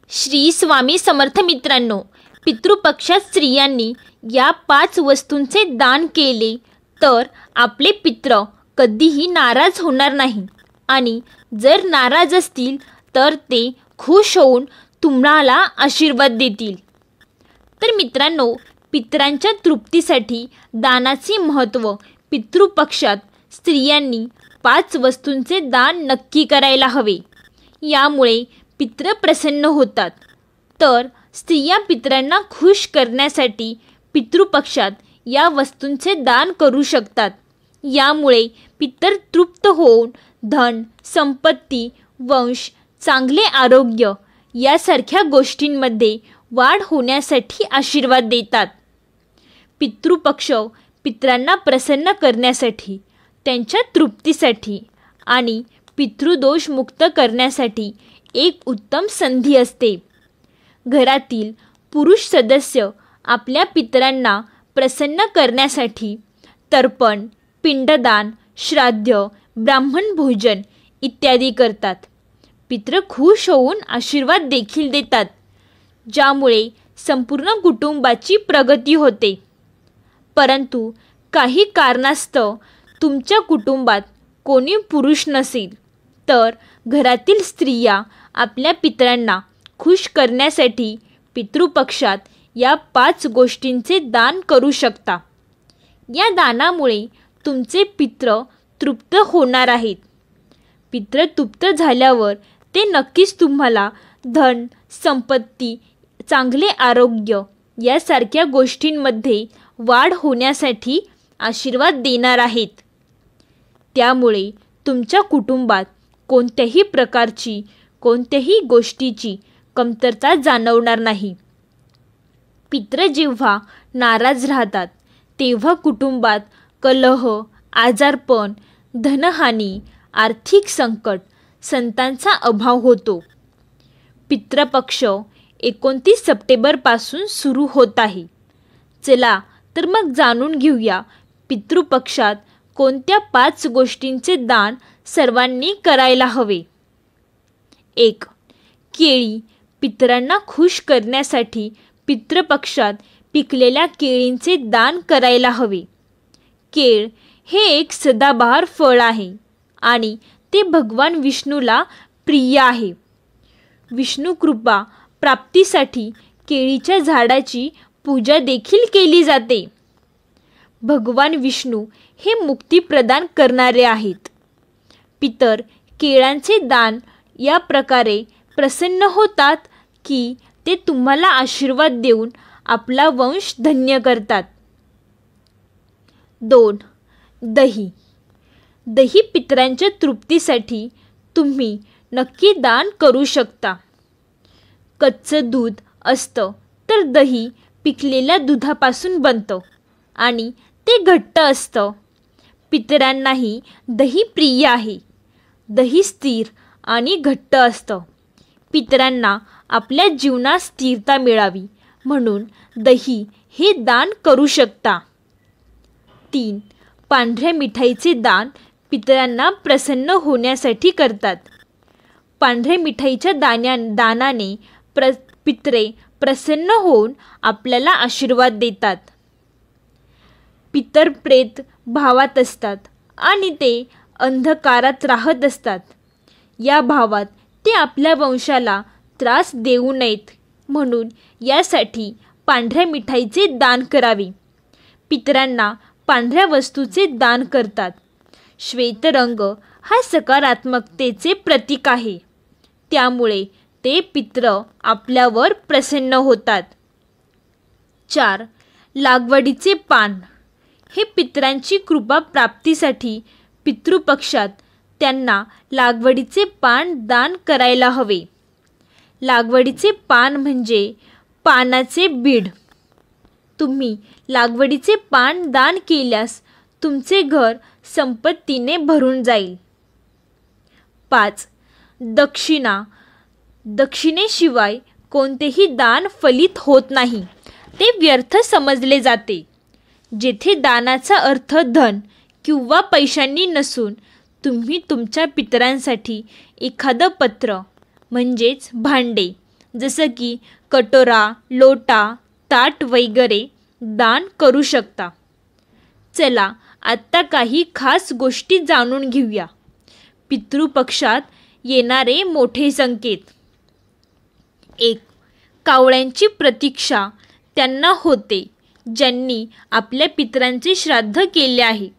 श्री स्वामी समर्थ मित्रांनो, पितृपक्षात स्त्रियांनी या 5 वस्तूंचे दान केले तर आपले पित्र कधीही नाराज होणार नाही आणि जर नाराज असतील तर ते खुश होऊन तुम्हाला आशीर्वाद देतील. तर मित्रांनो, पितरांच्या तृप्तीसाठी दानाचे महत्त्व. पितृपक्षात स्त्रियांनी 5 वस्तूंचे दान नक्की करायला हवे. यामुळे पित्र प्रसन्न होतात. तर स्त्रिया पितरांना खुश करण्यासाठी पितृपक्षात या वस्तूंचे दान करू शकतात. यामुळे पितर तृप्त होऊन धन, संपत्ती, वंश, चांगले आरोग्य यासारख्या गोष्टींमध्ये वाढ होण्यासाठी आशीर्वाद देतात. पितृपक्ष पितरांना प्रसन्न करण्यासाठी, त्यांच्या तृप्तीसाठी आणि पितृदोष मुक्त करण्यासाठी एक उत्तम संधी असते. घरातील पुरुष सदस्य आपल्या पितरांना प्रसन्न करण्यासाठी तर्पण, पिंडदान, श्राद्ध, ब्राह्मण भोजन इत्यादी करतात. पितृ खुश होऊन आशीर्वाद देखील देतात, ज्यामुळे संपूर्ण कुटुंबाची प्रगती होते. परंतु काही कारणास्तव तुमच्या कुटुंबात कोणी पुरुष नसेल तर घरातील स्त्रिया आपल्या पितरांना खुश करण्यासाठी पितृपक्षात या 5 गोष्टींचे दान करू शकता. या दानामुळे तुमचे पित्र तृप्त होणार आहेत. पित्र तृप्त झाल्यावर ते नक्कीच तुम्हाला धन, संपत्ती, चांगले आरोग्य यासारख्या गोष्टींमध्ये वाढ होण्यासाठी आशीर्वाद देणार आहेत. त्यामुळे तुमच्या कुटुंबात कोणत्याही प्रकारची, कोणत्याही गोष्टीची कमतरता जाणवणार नाही. पित्र जेव्हा नाराज राहतात तेव्हा कुटुंबात कलह, आजारपण, धनहानी, आर्थिक संकट, संतांचा अभाव होतो. पितृपक्ष 29 सप्टेंबरपासून सुरू होत आहे. चला तर मग जाणून घेऊया पितृपक्षात कोणत्या 5 गोष्टींचे दान सर्वांनी करायला हवे. 1. केळी. पितरांना खुश करण्यासाठी पितृपक्षात पिकलेल्या केळींचे दान करायला हवे. केळ हे एक सदाबहार फळ आहे आणि ते भगवान विष्णूला प्रिय आहे. विष्णू कृपा प्राप्तीसाठी केळीच्या झाडाची पूजा देखील केली जाते. भगवान विष्णू हे मुक्ती प्रदान करणारे आहेत. पितर केळांचे दान या प्रकारे प्रसन्न होतात की ते तुम्हाला आशीर्वाद देऊन आपला वंश धन्य करतात. 2. दही. दही पितरांच्या तृप्तीसाठी तुम्ही नक्की दान करू शकता. कच्चं दूध असतं तर दही पिकलेल्या दुधापासून बनतं आणि ते घट्ट असतं. पितरांनाही दही प्रिय आहे. दही स्थिर आणि घट्ट असतं. पितरांना आपल्या जीवनात स्थिरता मिळावी म्हणून दही हे दान करू शकता. 3. पांढऱ्या मिठाईचे दान पितरांना प्रसन्न होण्यासाठी करतात. पांढऱ्या मिठाईच्या दानाने पितरे प्रसन्न होऊन आपल्याला आशीर्वाद देतात. पितर प्रेत भावात असतात आणि ते अंधकारात राहत असतात. या भावात ते आपल्या वंशाला त्रास देऊ नयेत म्हणून यासाठी पांढऱ्या मिठाईचे दान करावे. पितरांना पांढऱ्या वस्तूचे दान करतात. श्वेत रंग हा सकारात्मकतेचे प्रतीक आहे. त्यामुळे ते पित्र आपल्यावर प्रसन्न होतात. 4. लागवडीचे पान. हे पितरांची कृपा प्राप्तीसाठी पितृपक्षात त्यांना लागवडीचे पान दान करायला हवे. लागवडीचे पान म्हणजे पानाचे बीड. तुम्ही लागवडीचे पान दान केल्यास तुमचे घर संपत्तीने भरून जाईल. 5. दक्षिणा. दक्षिणेशिवाय कोणतेही दान फलित होत नाही. ते व्यर्थ समजले जाते. जेथे दानाचा अर्थ धन किंवा पैशांनी नसून तुम्ही तुमच्या पितरांसाठी एखादं पत्र म्हणजेच भांडे, जसं की कटोरा, लोटा, ताट वगैरे दान करू शकता. चला आत्ता काही खास गोष्टी जाणून घेऊया. पितृपक्षात येणारे मोठे संकेत. 1. कावळ्यांची प्रतीक्षा त्यांना होते ज्यांनी आपल्या पितरांचे श्राद्ध केले आहे.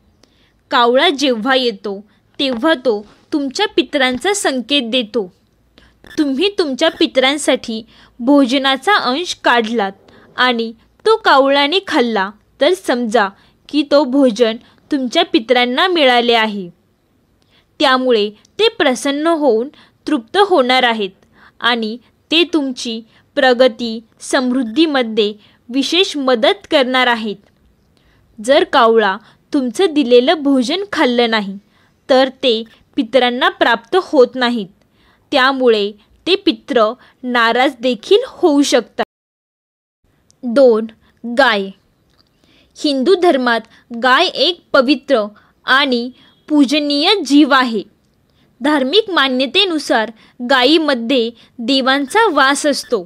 कावळा जेव्हा येतो तेव्हा तो तुमच्या पितरांचा संकेत देतो. तुम्ही तुमच्या पितरांसाठी भोजनाचा अंश काढलात आणि तो कावळ्याने खाल्ला तर समजा की तो भोजन तुमच्या पितरांना मिळाले आहे. त्यामुळे ते प्रसन्न होऊन तृप्त होणार आहेत आणि ते तुमची प्रगती समृद्धीमध्ये विशेष मदत करणार आहेत. जर कावळा तुमचं दिलेलं भोजन खाल्लं नाही तर ते पितरांना प्राप्त होत नाहीत. त्यामुळे ते पित्र नाराज देखील होऊ शकतात. 2. गाय. हिंदू धर्मात गाय एक पवित्र आणि पूजनीय जीव आहे. धार्मिक मान्यतेनुसार गायीमध्ये देवांचा वास असतो.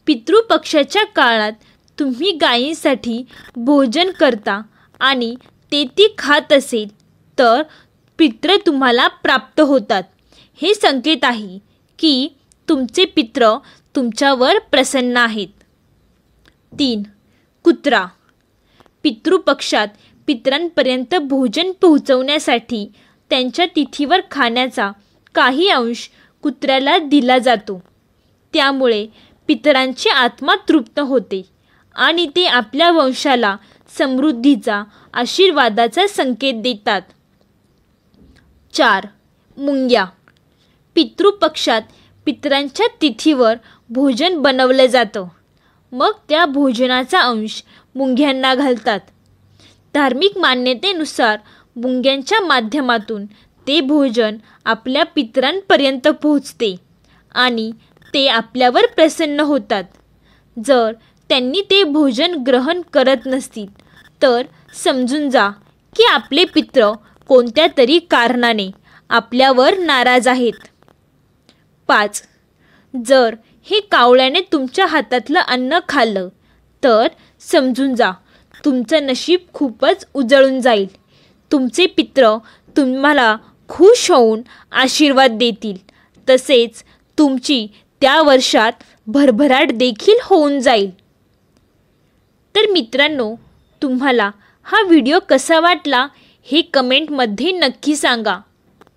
पितृपक्षाच्या काळात तुम्ही गायींसाठी भोजन करता आणि ते ती खात असेल तर पित्र तुम्हाला प्राप्त होतात. हे संकेत आहे की तुमचे पित्र तुमच्यावर प्रसन्न आहेत. 3. कुत्रा. पितृपक्षात पितरांपर्यंत भोजन पोहोचवण्यासाठी त्यांच्या तिथीवर खाण्याचा काही अंश कुत्र्याला दिला जातो. त्यामुळे पितरांची आत्मा तृप्त होते आणि ते आपल्या वंशाला समृद्धीचा आशीर्वादाचा संकेत देतात. 4. मुंग्या. पितृपक्षात पितरांच्या तिथीवर भोजन बनवलं जातं. मग त्या भोजनाचा अंश मुंग्यांना घालतात. धार्मिक मान्यतेनुसार मुंग्यांच्या माध्यमातून ते भोजन आपल्या पितरांपर्यंत पोहोचते आणि ते आपल्यावर प्रसन्न होतात. जर त्यांनी ते भोजन ग्रहण करत नसतील तर समजून जा की आपले पित्र कोणत्या तरी कारणाने आपल्यावर नाराज आहेत. 5. जर हे कावळ्याने तुमच्या हातातलं अन्न खाल्लं तर समजून जा तुमचं नशीब खूपच उजळून जाईल. तुमचे पित्र तुम्हाला खुश होऊन आशीर्वाद देतील. तसेच तुमची त्या वर्षात भरभराट देखील होऊन जाईल. तर मित्रांनो, तुम्हाला हा व्हिडिओ कसा वाटला हे कमेंटमध्ये नक्की सांगा.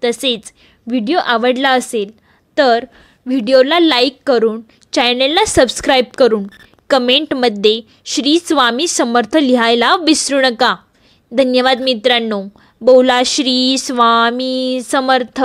तसेच व्हिडिओ आवडला असेल तर व्हिडिओला लाईक करून चॅनलला सबस्क्राईब करून कमेंटमध्ये श्री स्वामी समर्थ लिहायला विसरू नका. धन्यवाद मित्रांनो. बोला श्री स्वामी समर्थ.